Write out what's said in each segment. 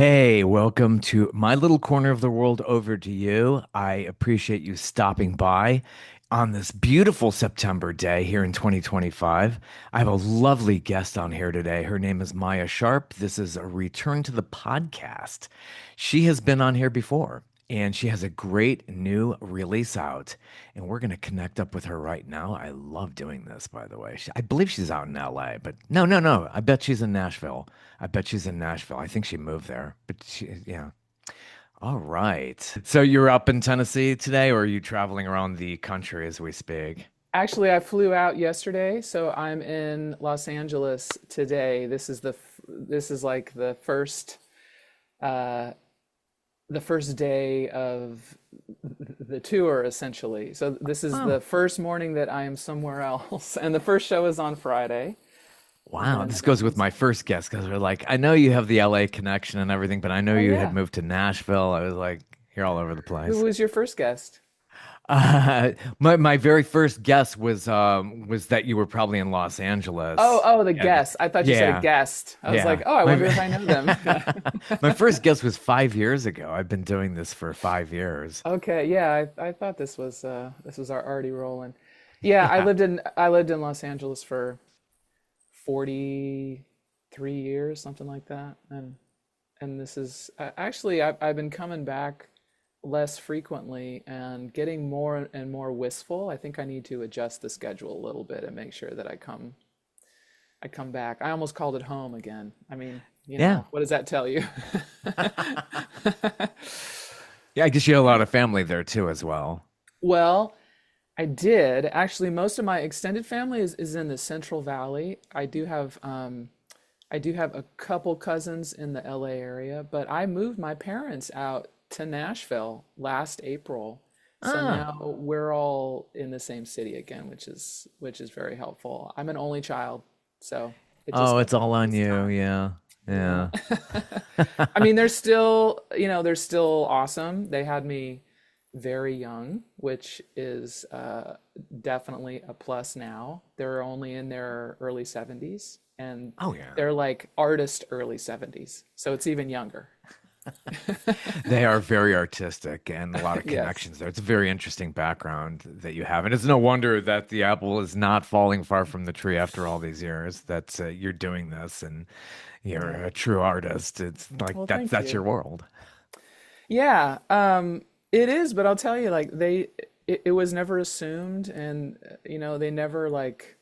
Hey, welcome to my little corner of the world over to you. I appreciate you stopping by on this beautiful September day here in 2025. I have a lovely guest on here today. Her name is Maia Sharp. This is a return to the podcast. She has been on here before and she has a great new release out. And we're going to connect up with her right now. I love doing this, by the way. I believe she's out in LA, but no. I bet she's in Nashville. I bet she's in Nashville. I think she moved there, but yeah. All right. So you're up in Tennessee today, or are you traveling around the country as we speak? Actually, I flew out yesterday, so I'm in Los Angeles today. This is like uh the first day of the tour essentially. So this is Oh, the first morning that I am somewhere else, and the first show is on Friday. wow. And This goes with my first guess because we're like, I know you have the LA connection and everything, but I know oh you had yeah, moved to Nashville. I was like, you're all over the who place. was your first guest? My very first guess was that you were probably in Los Oh, Angeles. oh, the And guest. I thought you said a yeah, guest. I was like, yeah. oh, I wonder My if I know them. my first guess was 5 years ago. I've been doing this for 5 years. Okay, yeah, I thought this was already rolling. Yeah, Yeah. I lived in Los Angeles for 43 years, something like that. And this is actually I've been coming back less frequently and getting more and more wistful. I think I need to adjust the schedule a little bit and make sure that I come back. I almost called it home again. I mean, Yeah. what does that tell you? Yeah, I guess you had a lot of family there too as well. Well, I did. Actually, most of my extended family is in the Central Valley. I do have a couple cousins in the LA area, but I moved my parents out to Nashville last April. So Ah. now we're all in the same city again, which is very helpful. I'm an only child, so it just Oh, makes it's all on this you. time. Yeah. Yeah. Yeah. I mean, they're still, they're still awesome. They had me very young, which is definitely a plus now. They're only in their early 70s, and Oh yeah. they're like artist early 70s. So it's even younger. They are very artistic and a lot of Yes. connections there. It's a very interesting background that you have. And it's no wonder that the apple is not falling far from the tree after all these years. That's You're doing this and you're Yeah. a true artist. It's like Well, that's thank that's your you. world. Yeah, it is, but I'll tell you, like it was never assumed, and they never like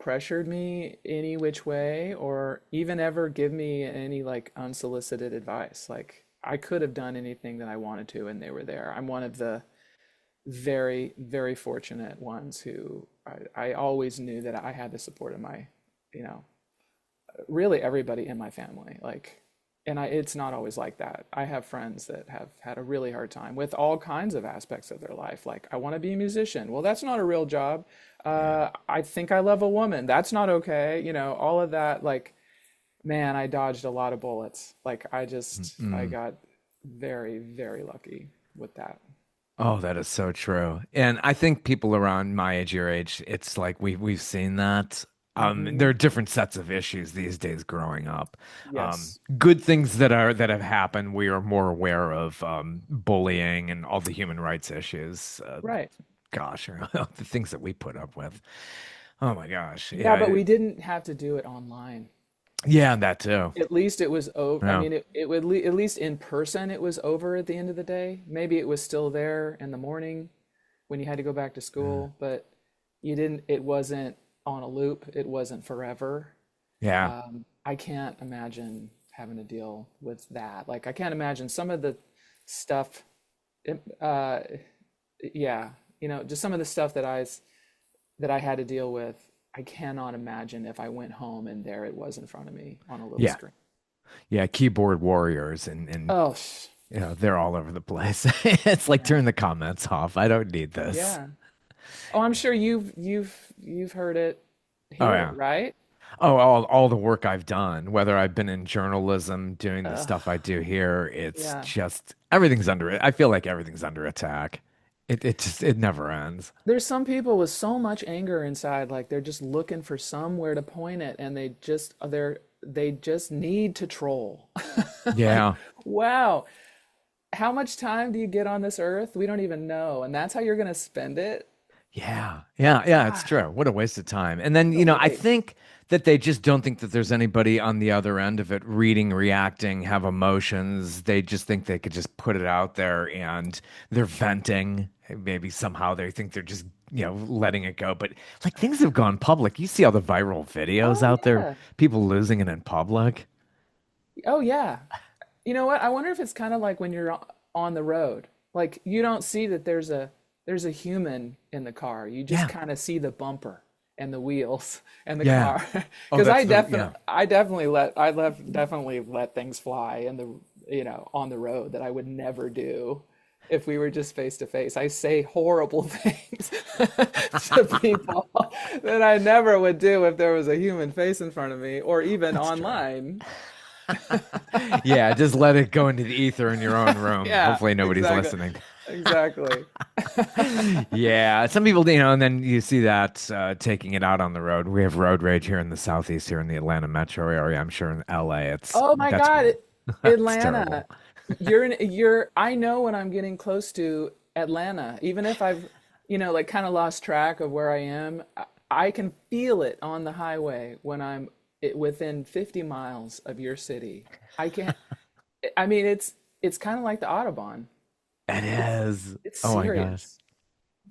pressured me any which way or even ever give me any like unsolicited advice. Like I could have done anything that I wanted to and they were there. I'm one of the very, very fortunate ones who I always knew that I had the support of my, you know, really everybody in my family. Like, and it's not always like that. I have friends that have had a really hard time with all kinds of aspects of their life. Like, I want to be a musician. Well, that's not a real job. Yeah. I think I love a woman. That's not okay. All of that. Like, man, I dodged a lot of bullets. Like, I Mm-mm. got very, very lucky with that. Oh, that is so true. And I think people around my age, your age, it's like we've seen that. There Hmm. are different sets of issues these days growing up. Yes. Good things that have happened, we are more aware of bullying and all the human rights issues. Right. Gosh, the things that we put up with. Oh my gosh. Yeah, but Yeah. we didn't have to do it online. Yeah, that too. At least it was over. I Yeah. mean, it would at least in person, it was over at the end of the day. Maybe it was still there in the morning when you had to go back to Yeah. school, but it wasn't on a loop. It wasn't forever. Yeah. I can't imagine having to deal with that. Like, I can't imagine some of the stuff, it- yeah, just some of the stuff that I had to deal with. I cannot imagine if I went home and there it was in front of me on a little Yeah. screen. Yeah. Keyboard warriors and Oh, they're all over the place. It's like yeah. turn the comments off. I don't need this. Yeah. Oh, I'm sure you've heard it Oh here, yeah. right? Oh, all the work I've done, whether I've been in journalism, doing the Uh, stuff I do here, it's yeah. just everything's under it. I feel like everything's under attack. It never ends. There's some people with so much anger inside, like they're just looking for somewhere to point it, and they just need to troll. Like, Yeah. wow, how much time do you get on this earth? We don't even know. And that's how you're going to spend it? Yeah, yeah, yeah, it's God, true. What a waste of time. And then, what a I waste. think that they just don't think that there's anybody on the other end of it reading, reacting, have emotions. They just think they could just put it out there and they're venting. Maybe somehow they think they're just, letting it go. But like things have gone public. You see all the viral videos Oh, out there, yeah. people losing it in public. Oh, yeah. You know what? I wonder if it's kind of like when you're on the road. Like you don't see that there's a human in the car. You just Yeah. kind of see the bumper and the wheels and the Yeah. car. Oh, Because that's yeah. definitely let things fly in the on the road that I would never do if we were just face to face. I say horrible things to people that I never would do if there was a human face in front of me or even That's true. online. Yeah, just let it go into the ether in your own room. Yeah, Hopefully nobody's exactly. listening. Exactly. Yeah, some people, and then you see that taking it out on the road. We have road rage here in the southeast, here in the Atlanta metro area. I'm sure in LA, Oh my that's God, it's Atlanta. terrible. I know when I'm getting close to Atlanta, even if I've, like kind of lost track of where I am, I can feel it on the highway when within 50 miles of your city. I can't, I mean, it's kind of like the Autobahn. It It's is. it's Oh my gosh. serious.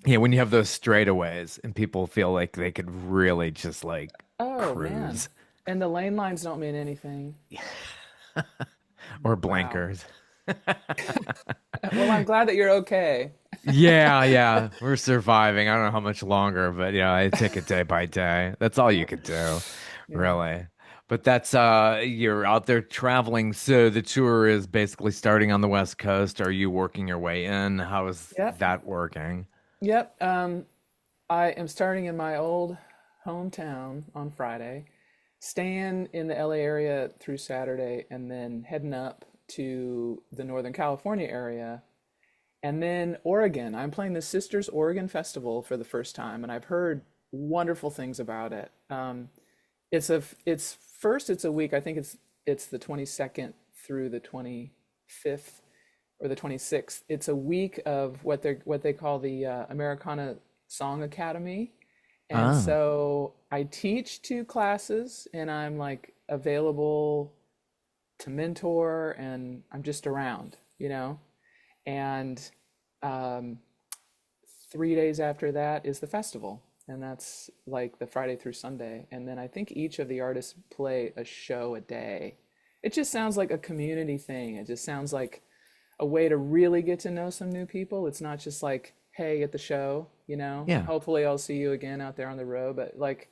Yeah, when you have those straightaways and people feel like they could really just like Oh man. cruise And the lane lines don't mean anything. or Wow. blinkers. Well, I'm glad that you're okay. Yeah, yeah, we're surviving. I don't know how much longer, but I take it day by day. That's all you Yep. could do, Yeah. really. But that's you're out there traveling, so the tour is basically starting on the West Coast. Are you working your way in? How is Yep. that working? Yep. I am starting in my old hometown on Friday, staying in the LA area through Saturday, and then heading up to the Northern California area. And then Oregon. I'm playing the Sisters Oregon Festival for the first time, and I've heard wonderful things about it. It's a week. I think it's the 22nd through the 25th or the 26th. It's a week of what they call the Americana Song Academy. And Ah, so I teach two classes and I'm like available to mentor and I'm just around. And um, 3 days after that is the festival. And that's like the Friday through Sunday. And then I think each of the artists play a show a day. It just sounds like a community thing. It just sounds like a way to really get to know some new people. It's not just like, hey, at the show. yeah. Hopefully I'll see you again out there on the road, but like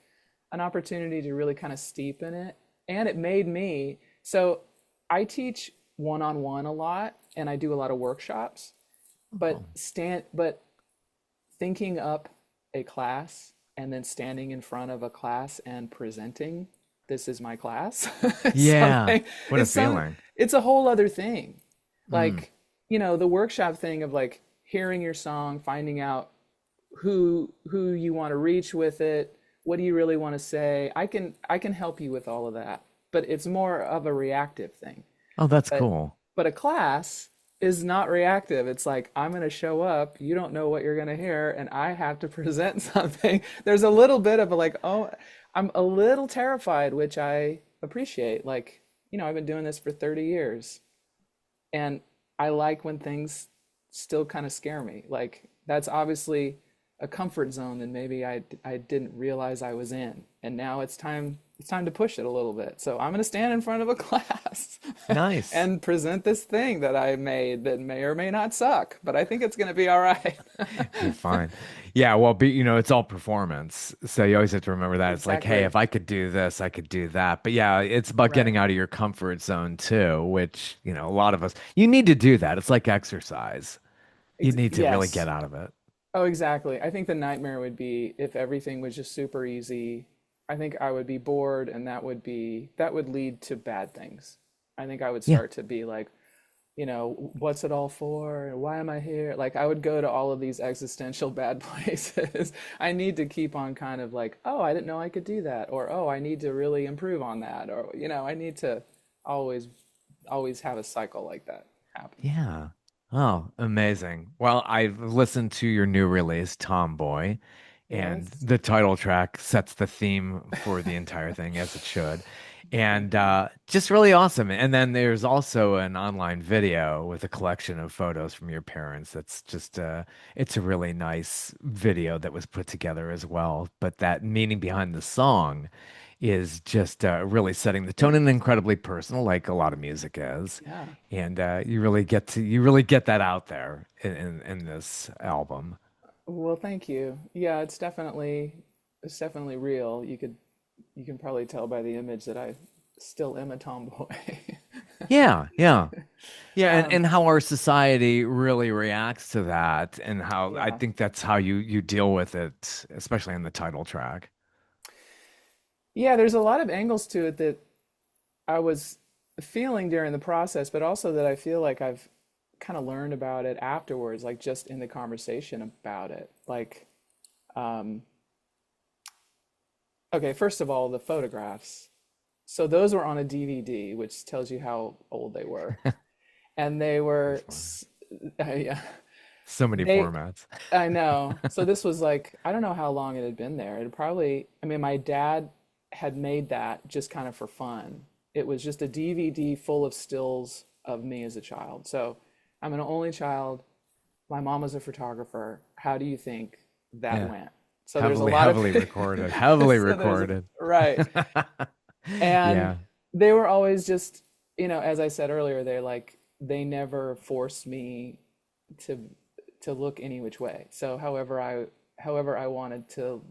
an opportunity to really kind of steep in it. And it made me, so I teach one-on-one a lot and I do a lot of workshops, but Oh. thinking up a class and then standing in front of a class and presenting, this is my class, Yeah. something, What a it's some, feeling. it's a whole other thing. Mm. Like, the workshop thing of like hearing your song, finding out who you want to reach with it, what do you really want to say? I can help you with all of that, but it's more of a reactive thing. Oh, that's But cool. but a class is not reactive. It's like I'm going to show up, you don't know what you're going to hear, and I have to present something. There's a little bit of a like, oh, I'm a little terrified, which I appreciate. Like, I've been doing this for 30 years. And I like when things still kind of scare me. Like that's obviously a comfort zone that maybe I didn't realize I was in. And now it's time to push it a little bit. So I'm going to stand in front of a class Nice. and present this thing that I made that may or may not suck, but I think it's going to be all right. Be fine. Yeah, well, it's all performance. So you always have to remember that. It's like, hey, Exactly. if I could do this, I could do that. But yeah, it's about Right. getting out of your comfort zone too, which, a lot of us, you need to do that. It's like exercise. You need to really get Yes. out of it. Oh, exactly. I think the nightmare would be if everything was just super easy. I think I would be bored and that would lead to bad things. I think I would Yeah. start to be like, what's it all for? And why am I here? Like I would go to all of these existential bad places. I need to keep on kind of like, oh, I didn't know I could do that, or oh, I need to really improve on that, or I need to always always have a cycle like that happen. Yeah. Oh, amazing. Well, I've listened to your new release, Tomboy, and Yes. the title track sets the theme for the entire thing, as it should. Thank And you. just really awesome. And then there's also an online video with a collection of photos from your parents. That's just it's a really nice video that was put together as well. But that meaning behind the song is just really setting the tone and incredibly personal, like a lot of music is. Yeah. And you really get that out there in this album. Well, thank you. Yeah, it's definitely real. You can probably tell by the image that I still am a tomboy. Yeah, yeah. Yeah, and, Um, and how our society really reacts to that, and how I yeah. think that's how you deal with it, especially in the title track. Yeah, there's a lot of angles to it that I was feeling during the process, but also that I feel like I've kind of learned about it afterwards, like just in the conversation about it. Like, um, okay, first of all, the photographs. So those were on a DVD, which tells you how old they were. And they That's were, funny. yeah, So many they, formats. I know. So this was like, I don't know how long it had been there. It probably, I mean, my dad had made that just kind of for fun. It was just a DVD full of stills of me as a child. So I'm an only child. My mom was a photographer. How do you think that Yeah, went? So there's a heavily, lot of, heavily recorded. Heavily so there's a, recorded. right. And Yeah, they were always just, as I said earlier, they never forced me to look any which way. So however I wanted to,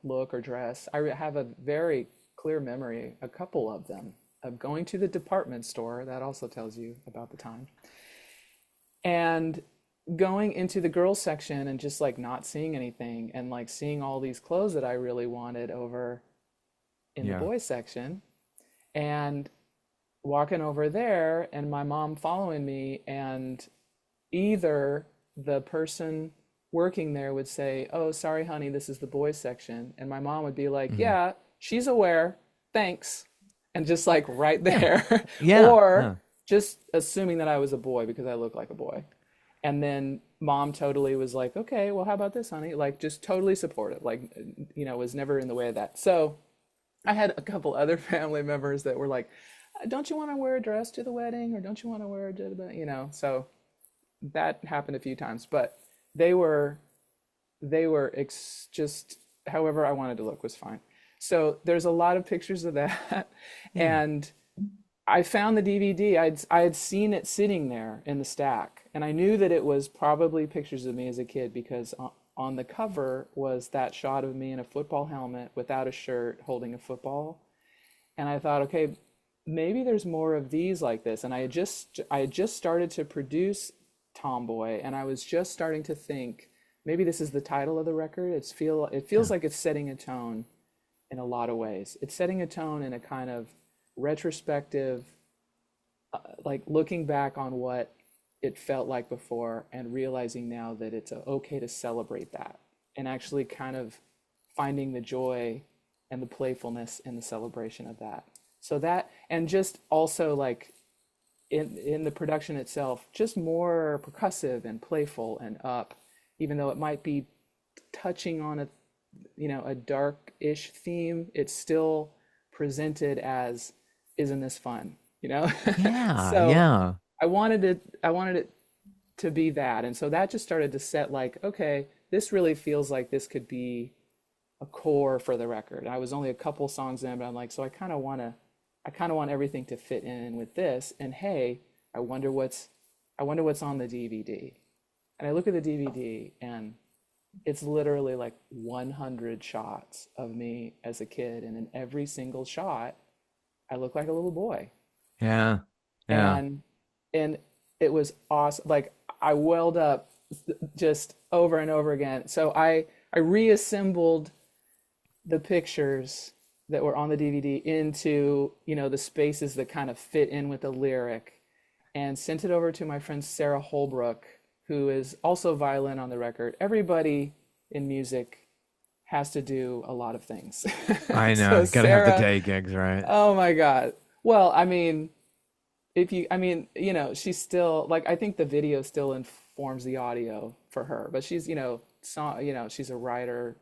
look or dress. Have a very clear memory, a couple of them, of going to the department store. That also tells you about the time. And going into the girls section and just like not seeing anything and like seeing all these clothes that I really wanted over in the yeah. boys section and walking over there and my mom following me, and either the person working there would say, "Oh, sorry, honey, this is the boys section." And my mom would be like, Mhm. "Yeah, she's aware. Thanks." And just like right Yeah, there. yeah, Or yeah. just assuming that I was a boy because I look like a boy. And then mom totally was like, "Okay, well, how about this, honey?" Like just totally supportive. Like, was never in the way of that. So I had a couple other family members that were like, "Don't you want to wear a dress to the wedding? Or don't you want to wear So that happened a few times, but they were just however I wanted to look was fine. So there's a lot of pictures of that, Yeah. and I found the DVD. I had seen it sitting there in the stack, and I knew that it was probably pictures of me as a kid because on the cover was that shot of me in a football helmet without a shirt holding a football. And I thought, okay, maybe there's more of these like this. And I had just started to produce Tomboy, and I was just starting to think maybe this is the title of the record. It feels Yeah. like it's setting a tone in a lot of ways. It's setting a tone in a kind of retrospective, like looking back on what it felt like before and realizing now that it's okay to celebrate that and actually kind of finding the joy and the playfulness in the celebration of that. So that, and just also like in the production itself, just more percussive and playful and up, even though it might be touching on a dark-ish theme, it's still presented as, isn't this fun? Yeah, So yeah. I wanted it to be that. And so that just started to set like, okay, this really feels like this could be a core for the record. I was only a couple songs in, but I'm like, so I kind of want everything to fit in with this. And hey, I wonder what's I wonder what's on the DVD. And I look at the DVD and it's literally like 100 shots of me as a kid, and in every single shot, I look like a little boy. Yeah. Yeah. And and it was awesome. Like I welled up just over and over again. So I reassembled the pictures that were on the DVD into, the spaces that kind of fit in with the lyric. and sent it over to my friend Sarah Holbrook, who is also violin on the record. Everybody in music has to do a lot of things. I know. So Gotta have the Sarah, day gigs, right? oh my God. Well, I mean, if you, I mean, she's still like, I think the video still informs the audio for her, but she's, she's a writer,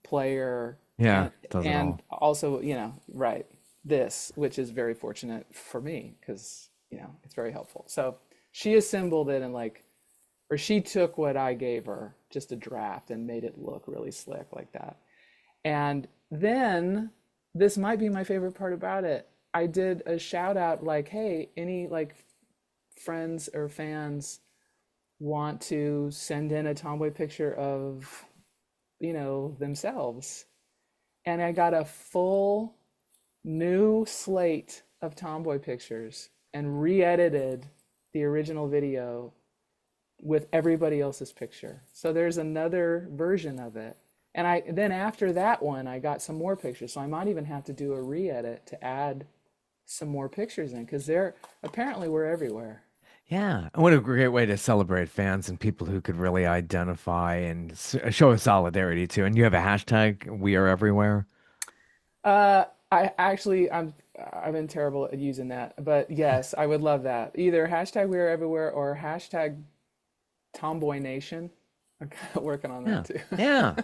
player, Yeah, and does it and all. also, right, this, which is very fortunate for me because, it's very helpful. So she assembled it and like, or she took what I gave her, just a draft, and made it look really slick like that. And then this might be my favorite part about it. I did a shout out like, hey, any like friends or fans want to send in a Tomboy picture of, themselves. And I got a full new slate of Tomboy pictures and re-edited the original video with everybody else's picture. So there's another version of it. And I then after that one, I got some more pictures. So I might even have to do a re-edit to add some more pictures in because they're apparently we're everywhere. Yeah, what a great way to celebrate fans and people who could really identify and show a solidarity too. And you have a hashtag, We Are Everywhere. I actually I've been terrible at using that, but yes, I would love that. Either hashtag we are everywhere or hashtag Tomboy Nation. I'm kind of working on that Yeah, too. yeah,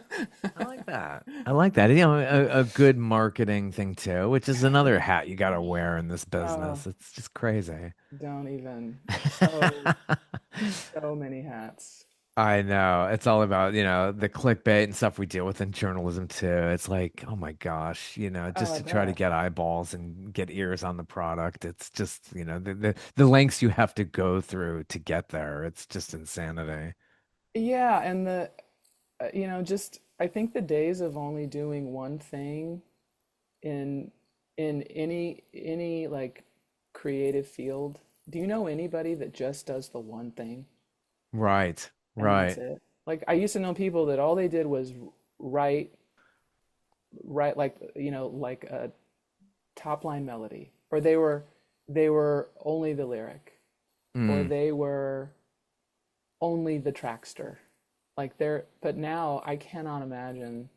I like that. I like that. A good marketing thing too, which is another hat you got to wear in this Oh, business. It's just crazy. don't even. So many hats. I know. It's all about, the clickbait and stuff we deal with in journalism too. It's like, oh my gosh, Oh, just I to try to bet. get eyeballs and get ears on the product. It's just, the lengths you have to go through to get there. It's just insanity. Yeah, and just I think the days of only doing one thing in any like creative field. Do you know anybody that just does the one thing Right. and that's Right. it? Like I used to know people that all they did was write write like like a top line melody, or they were only the lyric, or Mm. they were only the trackster. Like they're but now I cannot imagine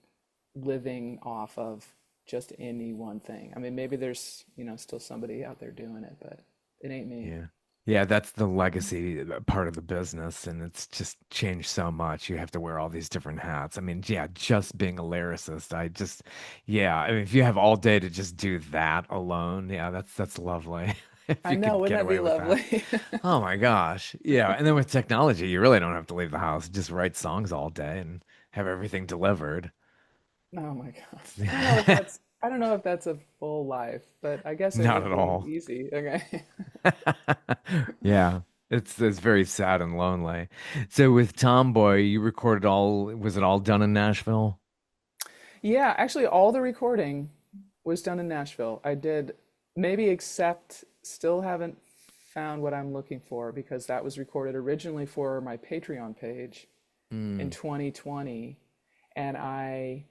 living off of just any one thing. I mean, maybe there's, still somebody out there doing it, but it ain't me. Yeah. Yeah, that's the legacy part of the business, and it's just changed so much. You have to wear all these different hats. I mean, yeah, just being a lyricist, yeah, I mean, if you have all day to just do that alone, yeah, that's lovely. If I you know, could wouldn't get that be away with that. lovely? Oh my gosh. Yeah, and then with technology, you really don't have to leave the house. Just write songs all day and have everything delivered. Oh my God. I don't know if that's a full life, but I guess it Not would at be all. easy. Okay. Yeah. It's very sad and lonely. So with Tomboy, you recorded was it all done in Nashville? Yeah, actually all the recording was done in Nashville. I did maybe except still haven't found what I'm looking for because that was recorded originally for my Patreon page in Mm. 2020 and I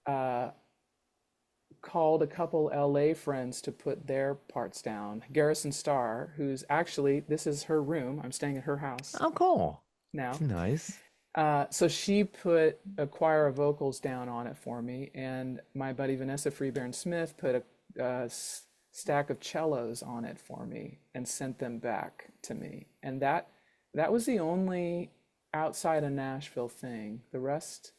uh, called a couple LA friends to put their parts down. Garrison Starr, who's actually, this is her room. I'm staying at her house Oh, cool. It's now. nice. So she put a choir of vocals down on it for me, and my buddy Vanessa Freebairn Smith put a stack of cellos on it for me and sent them back to me. And that was the only outside of Nashville thing. The rest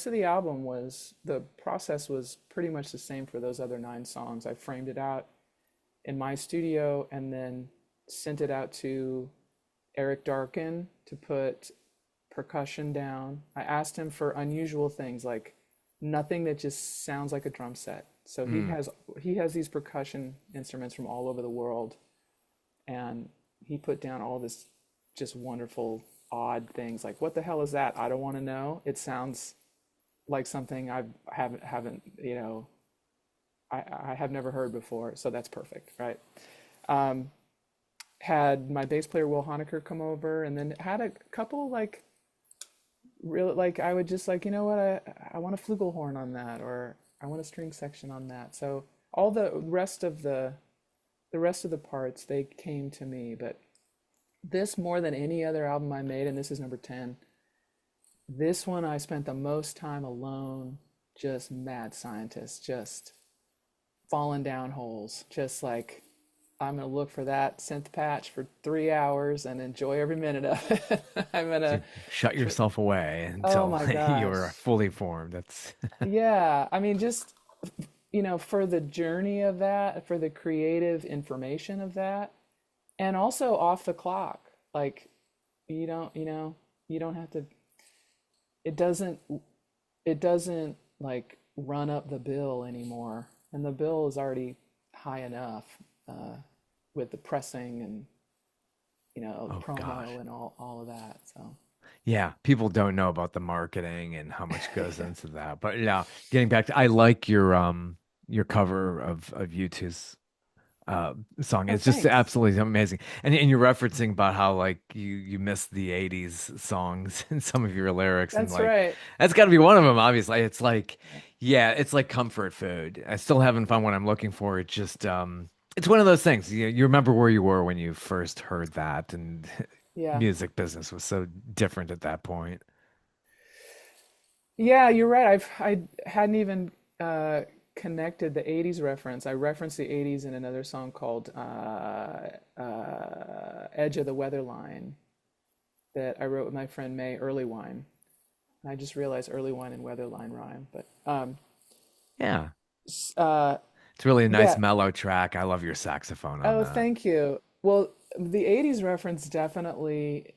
of the album was the process was pretty much the same for those other 9 songs. I framed it out in my studio and then sent it out to Eric Darken to put percussion down. I asked him for unusual things like nothing that just sounds like a drum set. So he Mm. has he has these percussion instruments from all over the world and he put down all this just wonderful odd things like what the hell is that? I don't want to know. It sounds like something I haven't I have never heard before, so that's perfect, right? Um, had my bass player Will Honecker come over, and then had a couple like real like I would just like what I want a flugelhorn on that, or I want a string section on that. So all the rest of the the rest of the parts, they came to me. But this, more than any other album I made, and this is number 10, this one I spent the most time alone, just mad scientist, just falling down holes, just like I'm gonna look for that synth patch for 3 hours and enjoy every minute of it. I'm gonna, To shut tr- yourself away oh until my you're gosh, fully formed. That's yeah. I mean, just for the journey of that, for the creative information of that, and also off the clock. Like you don't, you don't have to. It doesn't. It doesn't like run up the bill anymore, and the bill is already high enough uh, with the pressing and the oh promo gosh. and all of that. So Yeah, people don't know about the marketing and how much goes into that. But yeah, getting back to I like your cover of U2's uh song. oh, It's just thanks. absolutely amazing. And you're referencing about how like you miss the 80s songs in some of your lyrics and That's like right. that's got to be one of them obviously. It's like yeah, it's like comfort food. I still haven't found what I'm looking for. It just it's one of those things. You remember where you were when you first heard that and Yeah. music business was so different at that point. Yeah, you're right. I hadn't even uh, connected the '80s reference. I referenced the '80s in another song called "Edge of the Weather Line" that I wrote with my friend May Earlywine. I just realized Earlywine and Weatherline rhyme, but Yeah. uh, It's really a nice yeah. mellow track. I love your saxophone on Oh, that. thank you. Well, the '80s reference definitely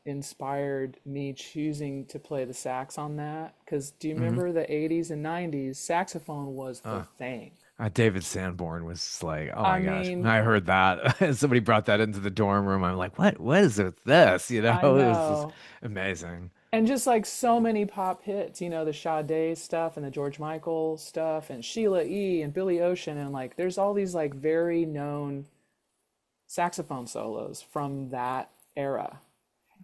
inspired me choosing to play the sax on that. Because do you Hmm. remember the '80s and '90s? Saxophone was the Uh, thing. David Sanborn was like, oh I my gosh. When mean, I heard that, somebody brought that into the dorm room. I'm like, what? What is it with this? I It was just know. amazing. And just like so many pop hits, the Sade stuff and the George Michael stuff and Sheila E. and Billy Ocean. And like, there's all these like very known saxophone solos from that era.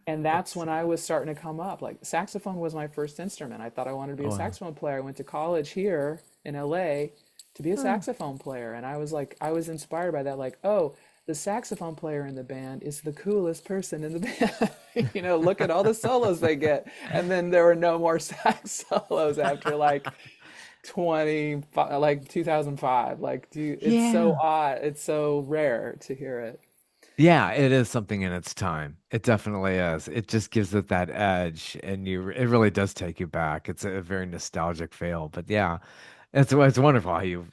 And that's It's when I was starting to come up. Like, saxophone was my first instrument. I thought I wanted to be a oh, saxophone player. I went to college here in LA to be a uh, saxophone player. And I was like, I was inspired by that. Like, oh, the saxophone player in the band is the coolest person in the band. Look at all the solos they get. And then there were no more sax solos after like 2005. Like, dude, it's so yeah. odd. It's so rare to hear it. Yeah, it is something in its time. It definitely is. It just gives it that edge, and it really does take you back. It's a very nostalgic feel, but yeah, it's wonderful how you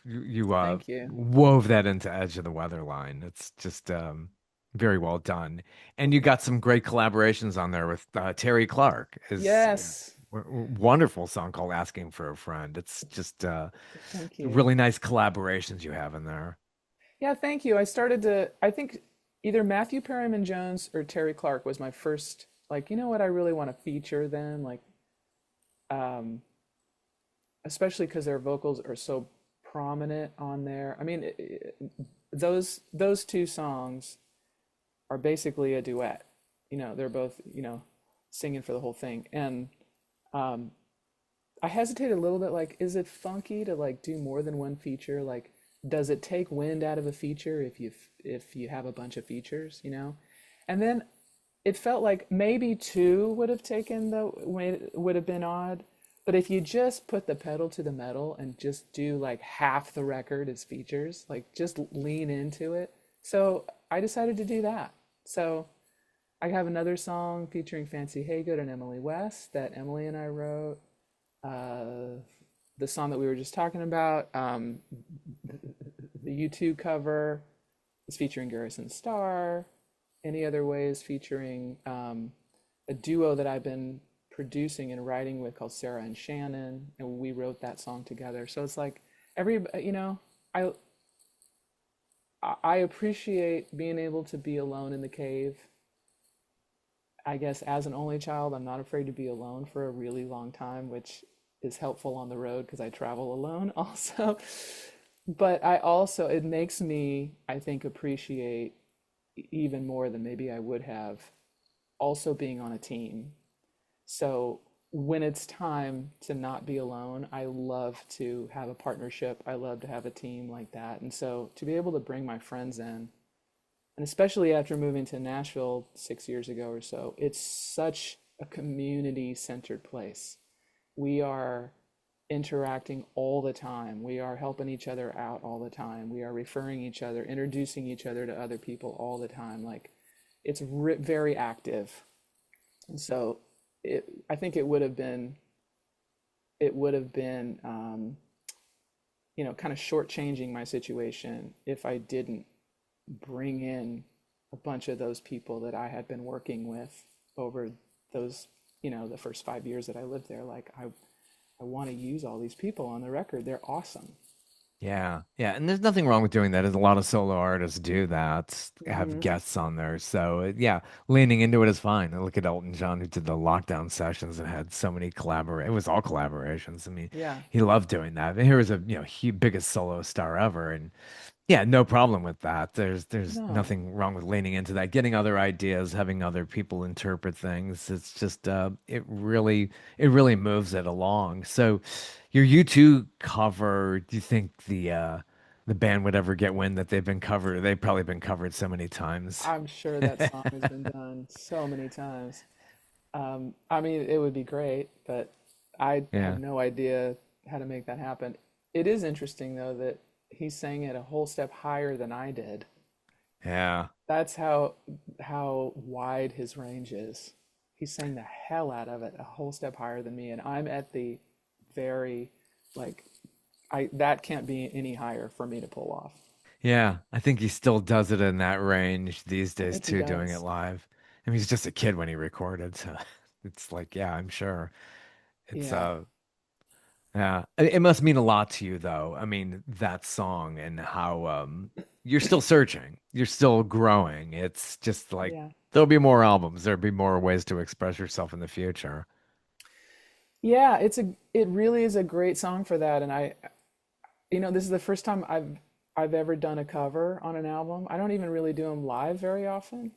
Thank you. wove that into Edge of the Weather line. It's just very well done, and you got some great collaborations on there with Terry Clark. Is Yes. wonderful song called "Asking for a Friend." It's just Thank you. really nice collaborations you have in there. Yeah, thank you. I think either Matthew Perryman Jones or Terry Clark was my first, like, you know what, I really want to feature them, like, um, especially because their vocals are so prominent on there. I mean, those two songs are basically a duet. They're both, singing for the whole thing. And um, I hesitated a little bit, like, is it funky to like do more than one feature? Like, does it take wind out of a feature if you have a bunch of features, And then it felt like maybe two would have been odd. But if you just put the pedal to the metal and just do like half the record as features, like just lean into it. So I decided to do that. So I have another song featuring Fancy Haygood and Emily West that Emily and I wrote. Uh, the song that we were just talking about, the U2 cover is featuring Garrison Starr. Any Other Way is featuring a duo that I've been producing and writing with called Sarah and Shannon, and we wrote that song together. So it's like I I appreciate being able to be alone in the cave. I guess as an only child, I'm not afraid to be alone for a really long time, which is helpful on the road because I travel alone also. But it makes me, I think, appreciate even more than maybe I would have also being on a team. So when it's time to not be alone, I love to have a partnership. I love to have a team like that. And so to be able to bring my friends in, and especially after moving to Nashville 6 years ago or so, it's such a community centered place. We are interacting all the time. We are helping each other out all the time. We are referring each other, introducing each other to other people all the time. Like it's very active. And so I think it would have been, kind of shortchanging my situation if I didn't bring in a bunch of those people that I had been working with over those, the first 5 years that I lived there. Like I want to use all these people on the record. They're awesome. Yeah, yeah, and there's nothing wrong with doing that. As a lot of solo artists do that, have Hmm. guests on there. So yeah, leaning into it is fine. I look at Elton John, who did the lockdown sessions and had so many collaborate. It was all collaborations. I mean, Yeah. he loved doing that. And here was a he biggest solo star ever, and yeah, no problem with that. There's No, nothing wrong with leaning into that, getting other ideas, having other people interpret things. It's just it really moves it along. So your U2 cover, do you think the band would ever get wind that they've been covered? They've probably been covered so many times. I'm sure that song has been done so many times. I mean, it would be great, but I have Yeah. no idea how to make that happen. It is interesting though that he sang it a whole step higher than I did. Yeah. That's how wide his range is. He sang the hell out of it a whole step higher than me, and I'm at the very like I that can't be any higher for me to pull off. Yeah. I think he still does it in that range these I days think he too, doing it does. live. I mean, he's just a kid when he recorded, so it's like, yeah, I'm sure. It's Yeah. yeah, it must mean a lot to you though. I mean, that song and how you're still searching. You're still growing. It's just like Yeah. there'll be more albums. There'll be more ways to express yourself in the future. Yeah, it really is a great song for that. And this is the first time I've ever done a cover on an album. I don't even really do them live very often.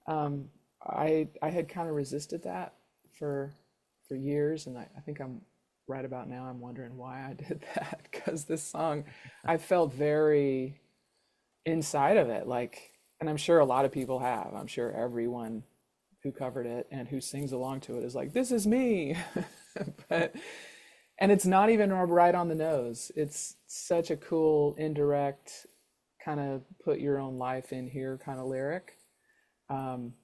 I had kind of resisted that for for years, and I think I'm right about now. I'm wondering why I did that because this song, I felt very inside of it, like, and I'm sure a lot of people have. I'm sure everyone who covered it and who sings along to it is like, "This is me," but and it's not even right on the nose. It's such a cool, indirect, kind of put your own life in here kind of lyric. Um,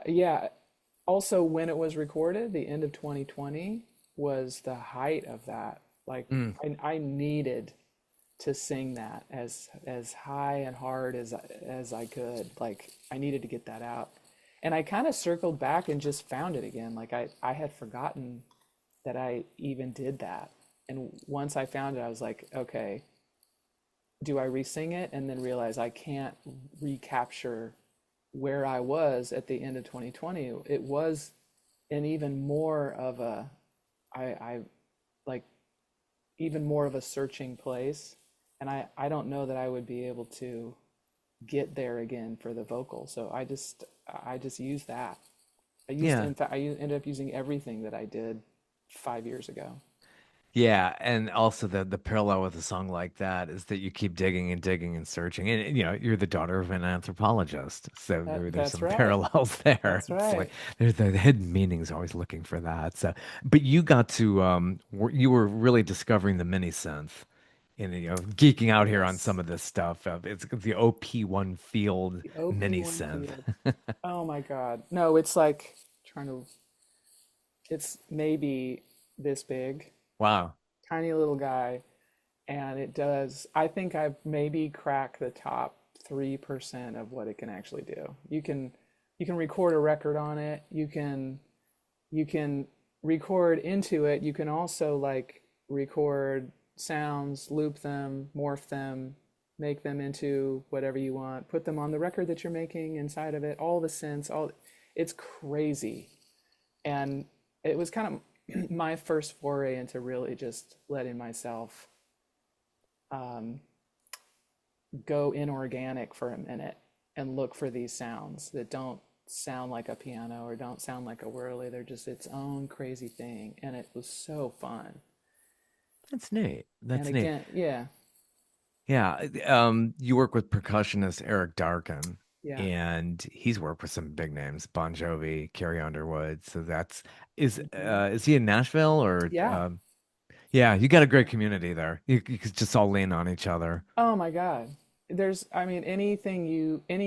yeah. Also, when it was recorded, the end of 2020 was the height of that. Like, Mm. I needed to sing that as high and hard as I could. Like, I needed to get that out. And I kind of circled back and just found it again. Like I had forgotten that I even did that. And once I found it, I was like, okay, do I re-sing it? And then realize I can't recapture where I was at the end of 2020. It was an even more of a, I like even more of a searching place. And I don't know that I would be able to get there again for the vocal. So I just used that. Yeah. In fact, ended up using everything that I did 5 years ago. Yeah, and also the parallel with a song like that is that you keep digging and digging and searching, and you're the daughter of an anthropologist, so there's That's some right. parallels there. That's It's like right. there's the hidden meanings, always looking for that. So, but you got to you were really discovering the mini synth, and geeking out here on Yes. some of this stuff. It's the OP1 Field The mini OP1 synth. field. Oh my God. No, it's like trying to, it's maybe this big, Wow. tiny little guy. And it does, I think I've maybe cracked the top 3% of what it can actually do. You can record a record on it. You can record into it. You can also like record sounds, loop them, morph them, make them into whatever you want, put them on the record that you're making inside of it, all the synths, all it's crazy. And it was kind of my first foray into really just letting myself um, go inorganic for a minute and look for these sounds that don't sound like a piano or don't sound like a whirly. They're just its own crazy thing. And it was so fun. That's neat. And That's neat. again, yeah, Yeah. You work with percussionist Eric Darken, yeah, and he's worked with some big names, Bon Jovi, Carrie Underwood. So that's hmm, is he in Nashville or yeah. yeah, you got a great community there. You could just all lean on each other. Oh my God. I mean, any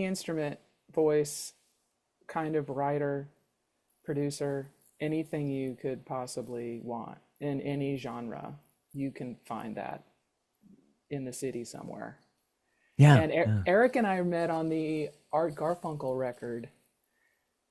instrument, voice, kind of writer, producer, anything you could possibly want in any genre, you can find that in the city somewhere. Yeah, And yeah. Eric and I met on the Art Garfunkel record, Oh,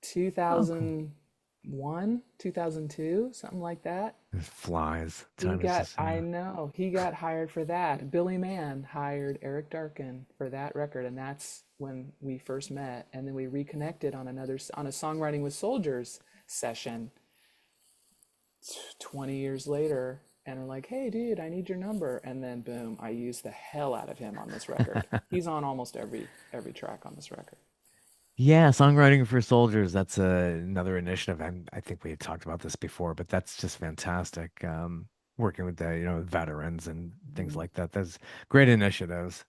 cool. 2001, 2002, something like that. It flies. Time is just I know, he got hired for that. Billy Mann hired Eric Darken for that record, and that's when we first met. And then we reconnected on a Songwriting with Soldiers session 20 years later, and are like, hey, dude, I need your number. And then boom, I used the hell out of him on this record. He's on almost every track on this record. yeah, songwriting for soldiers. That's another initiative. I think we had talked about this before, but that's just fantastic. Working with the, veterans and things Mhm. like that. That's great initiatives.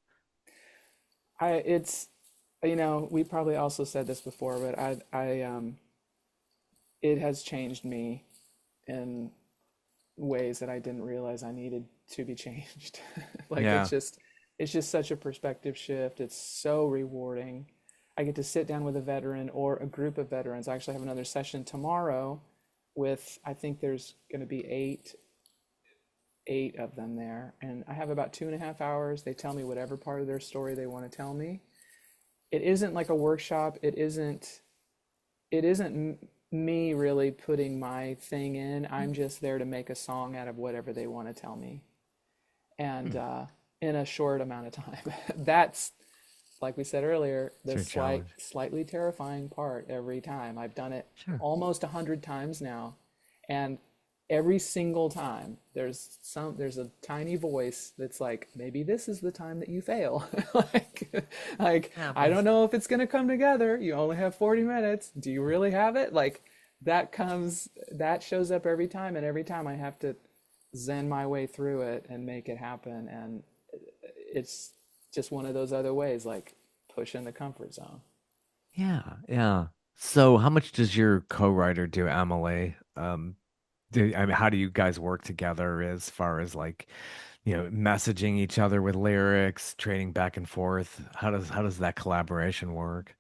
It's, we probably also said this before, but it has changed me in ways that I didn't realize I needed to be changed. Like Yeah. it's just such a perspective shift. It's so rewarding. I get to sit down with a veteran or a group of veterans. I actually have another session tomorrow with, I think there's going to be eight of them there, and I have about 2.5 hours. They tell me whatever part of their story they want to tell me. It isn't like a workshop. It isn't me really putting my thing in. I'm just there to make a song out of whatever they want to tell me, and Hmm. in a short amount of time. That's, like we said earlier, It's the your challenge. slightly terrifying part every time. I've done it Sure. almost 100 times now, and every single time there's a tiny voice that's like, maybe this is the time that you fail. Like I don't Happens. know if it's going to come together. You only have 40 minutes. Do you really have it? Like that shows up every time, and every time I have to zen my way through it and make it happen. And it's just one of those other ways, like pushing the comfort zone. Yeah, yeah. So how much does your co-writer do, Emily? I mean, how do you guys work together as far as like, messaging each other with lyrics, trading back and forth? How does that collaboration work?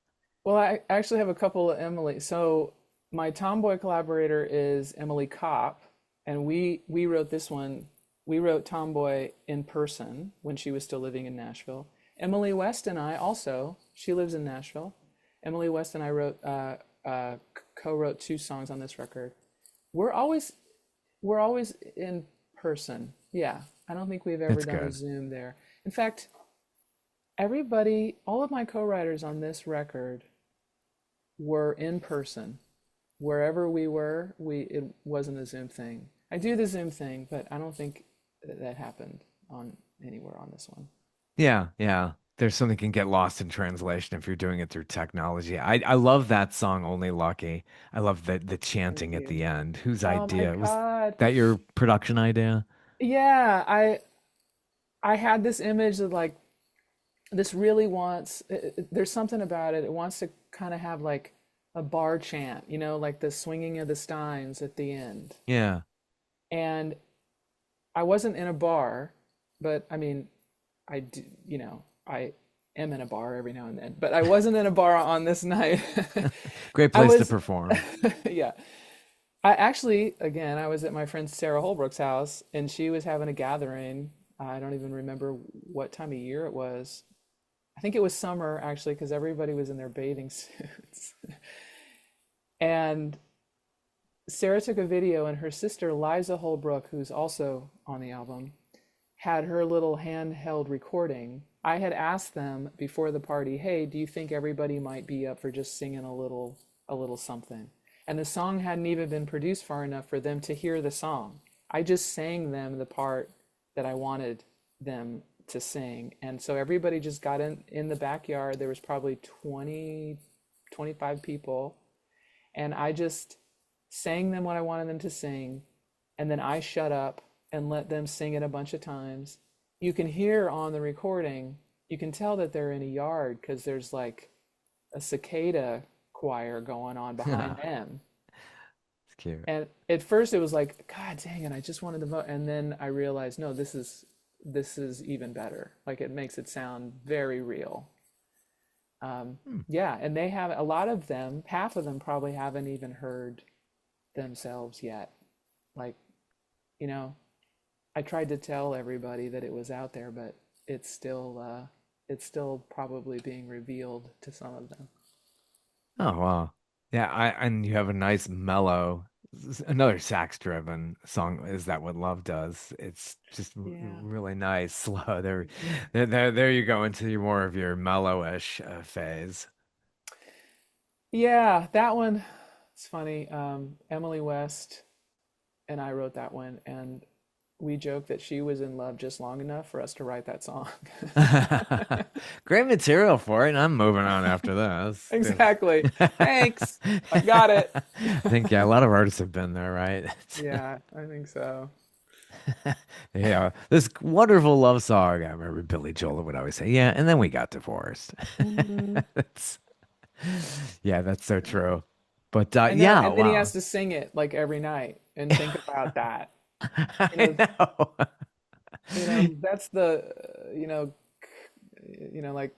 Well, I actually have a couple of Emily. So my Tomboy collaborator is Emily Kopp, and we wrote this one. We wrote Tomboy in person when she was still living in Nashville. Emily West and I also, she lives in Nashville. Emily West and I co-wrote 2 songs on this record. We're always we're always in person. Yeah, I don't think we've ever That's done a good. Zoom there. In fact, all of my co-writers on this record were in person. Wherever we were, it wasn't a Zoom thing. I do the Zoom thing, but I don't think that happened on anywhere on this one. Yeah, yeah. There's something can get lost in translation if you're doing it through technology. I love that song, Only Lucky. I love the Thank chanting at you. the end. Whose Oh my idea? Was God. that your production idea? Yeah, I had this image of like this really wants there's something about it. It wants to kind of have like a bar chant, like the swinging of the steins at the end. Yeah. And I wasn't in a bar, but I mean, I do, I am in a bar every now and then, but I wasn't in a bar on this night. Great I place to was, perform. yeah. I actually, again, I was at my friend Sarah Holbrook's house, and she was having a gathering. I don't even remember what time of year it was. I think it was summer, actually, because everybody was in their bathing suits. And Sarah took a video, and her sister, Liza Holbrook, who's also on the album, had her little handheld recording. I had asked them before the party, "Hey, do you think everybody might be up for just singing a little something?" And the song hadn't even been produced far enough for them to hear the song. I just sang them the part that I wanted them to sing. And so everybody just got in the backyard. There was probably 20 25 people, and I just sang them what I wanted them to sing, and then I shut up and let them sing it a bunch of times. You can hear on the recording, you can tell that they're in a yard because there's like a cicada choir going on behind It's them. cute. And at first it was like, God dang it, I just wanted to vote. And then I realized, no, this is even better. Like it makes it sound very real. Hmm. Yeah, and they have a lot of them, half of them probably haven't even heard themselves yet. Like, you know, I tried to tell everybody that it was out there, but it's still probably being revealed to some of them. Oh wow. Yeah, and you have a nice mellow another sax driven song. Is that what love does? It's just Yeah. really nice, slow. There you go into more of your mellowish phase. Yeah, that one, it's funny. Emily West and I wrote that one, and we joked that she was in love just long enough for us to write that song. Great material for it, and I'm moving on after this. Exactly. Thanks. I got it. I think yeah, a lot of artists have been there, right? Yeah, I think so. Yeah, this wonderful love song. I remember Billy Joel would always say, "Yeah," and then we got divorced. Mhm. That's, yeah, that's so true. But I know. yeah, And then he wow. has to sing it like every night and think about that. You I know, know. that's the, like,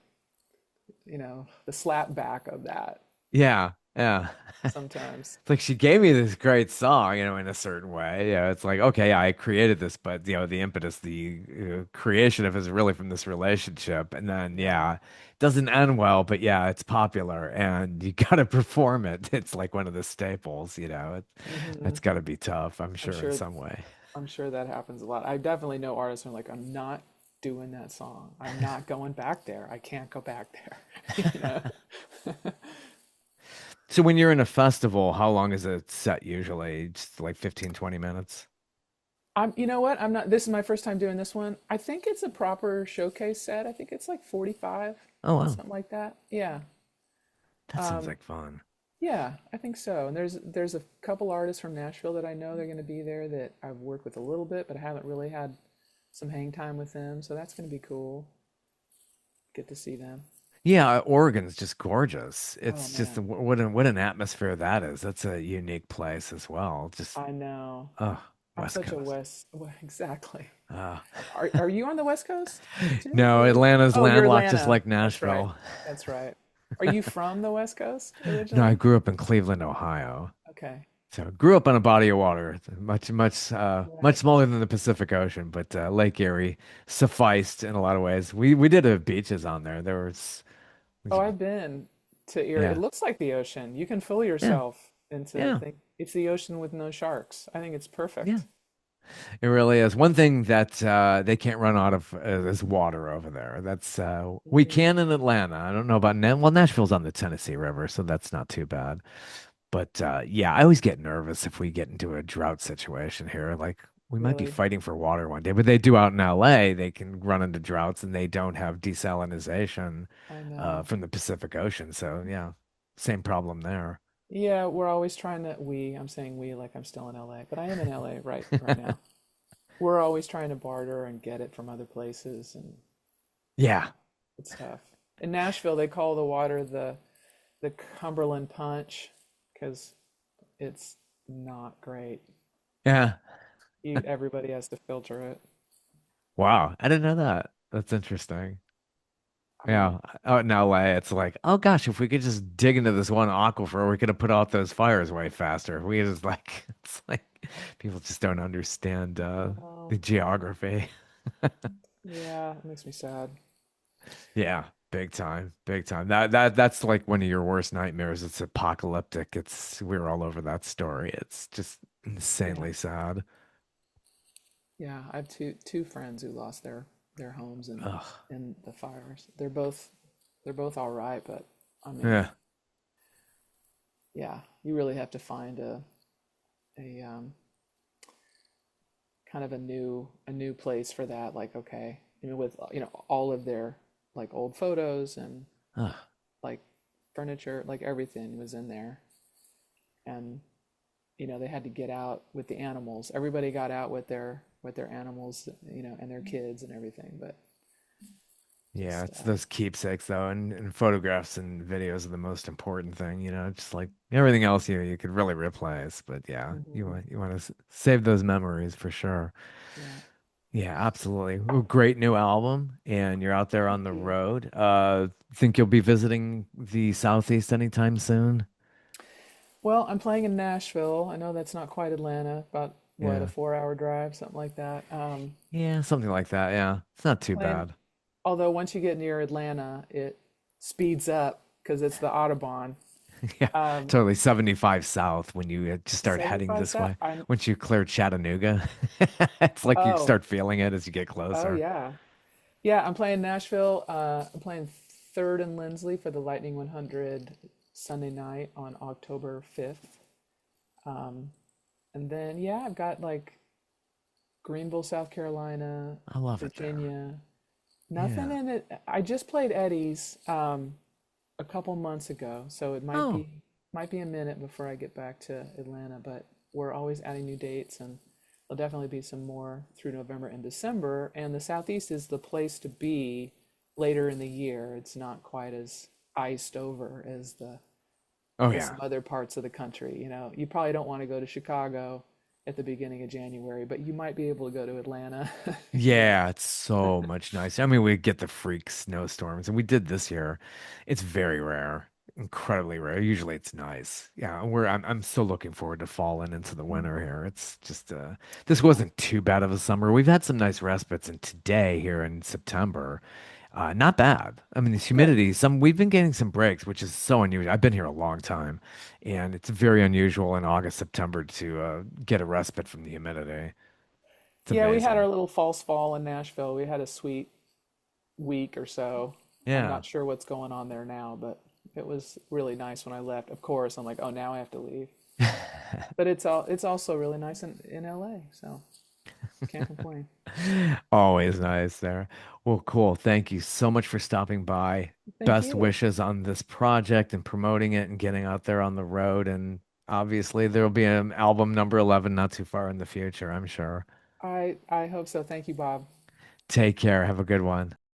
the slap back of that Yeah, yeah. sometimes. It's like she gave me this great song, in a certain way. Yeah, it's like, okay, I created this, but the impetus, the creation of it is really from this relationship. And then, Yeah. yeah, it doesn't end well, but yeah, it's popular and you got to perform it. It's like one of the staples, Hmm. it's got to be tough, I'm I'm sure, in sure some way. I'm sure that happens a lot. I definitely know artists who are like, I'm not doing that song. I'm not going back there. I can't go back there. You know? So when you're in a festival, how long is it set usually? Just like 15, 20 minutes? You know what? I'm not, this is my first time doing this one. I think it's a proper showcase set. I think it's like 45, Oh, wow. something like that. Yeah. That sounds Um, like fun. yeah, I think so. And there's a couple artists from Nashville that I know they're going to be there that I've worked with a little bit, but I haven't really had some hang time with them. So that's going to be cool. Get to see them. Yeah, Oregon's just gorgeous. Oh It's just man, what an atmosphere that is. That's a unique place as well. Just I know. oh, I'm West such a Coast. West. Well, exactly. Uh, Are you on the West Coast too? no, Or Atlanta's oh, you're landlocked just Atlanta. like That's right. Nashville. That's right. Are you from the West Coast No, I originally? grew up in Cleveland, Ohio. Okay. So grew up on a body of water, much Right. smaller than the Pacific Ocean, but Lake Erie sufficed in a lot of ways. We did have beaches on there. There was, Oh, I've been to Erie. It yeah, looks like the ocean. You can fool yeah, yourself into yeah, think it's the ocean with no sharks. I think it's yeah. perfect. It really is. One thing that they can't run out of is water over there. That's we Mm, can in Atlanta. I don't know about well, Nashville's on the Tennessee River, so that's not too bad. But yeah, I always get nervous if we get into a drought situation here. Like we might be really, fighting for water one day, but they do out in LA. They can run into droughts and they don't have desalinization I know. from the Pacific Ocean. So yeah, same problem there. Yeah, we're always trying to I'm saying we like I'm still in LA, but I am in LA right now. We're always trying to barter and get it from other places, and Yeah, it's tough. In Nashville, they call the water the Cumberland Punch because it's not great. yeah. Everybody has to filter it. Wow, I didn't know that. That's interesting. I know. Yeah, out in LA, it's like, oh gosh, if we could just dig into this one aquifer, we could have put out those fires way faster. We just like, it's like people just don't understand the Oh, geography. yeah, it makes me sad. Yeah, big time, big time. That's like one of your worst nightmares. It's apocalyptic. We're all over that story. It's just Yeah, insanely sad. yeah. I have two friends who lost their homes Ugh. in the fires. They're both all right, but I mean, Yeah. yeah, you really have to find a kind of a new place for that. Like, okay, with all of their like old photos and Ugh. like furniture, like everything was in there. And they had to get out with the animals. Everybody got out with their animals, and their kids and everything. But Yeah, just it's those keepsakes though, and photographs and videos are the most important thing, just like everything else you could really replace. But yeah, mhm, you want to save those memories for sure. yeah. Yeah, absolutely. Well, great new album, and you're out there Thank on the you. road. Think you'll be visiting the Southeast anytime soon? Well, I'm playing in Nashville. I know that's not quite Atlanta, about what, a Yeah. 4 hour drive, something like that. Yeah, something like that. Yeah. It's not too Playing, bad. although once you get near Atlanta, it speeds up because it's the Autobahn. Yeah, Um, totally. 75 south when you just start heading 75 this South. way. Once you clear Chattanooga, it's like you Oh, start feeling it as you get oh closer. yeah. Yeah, I'm playing Nashville. I'm playing third in Lindsley for the Lightning 100 Sunday night on October 5th. Um, and then, yeah, I've got like Greenville, South Carolina, I love it there. Virginia. Nothing Yeah. in it. I just played Eddie's a couple months ago, so it Oh, might be a minute before I get back to Atlanta. But we're always adding new dates, and there'll definitely be some more through November and December. And the Southeast is the place to be later in the year. It's not quite as iced over oh as yeah. some other parts of the country. You probably don't want to go to Chicago at the beginning of January, but you might be able to go to Atlanta. Yeah, it's so much nicer. I mean, we get the freak snowstorms, and we did this year. It's very rare, incredibly rare. Usually it's nice. Yeah, I'm so looking forward to fall and into the winter Mhm. here. It's just this Yeah. wasn't too bad of a summer. We've had some nice respites, and today here in September, not bad. I mean, this Good. humidity, we've been getting some breaks, which is so unusual. I've been here a long time, and it's very unusual in August, September to get a respite from the humidity. It's Yeah, we had our amazing. little false fall in Nashville. We had a sweet week or so. I'm Yeah. not sure what's going on there now, but it was really nice when I left. Of course, I'm like, oh, now I have to leave. But it's also really nice in LA, so can't complain. Always nice there. Well, cool. Thank you so much for stopping by. Thank Best you. wishes on this project and promoting it and getting out there on the road. And obviously, there'll be an album number 11 not too far in the future, I'm sure. I hope so. Thank you, Bob. Take care. Have a good one.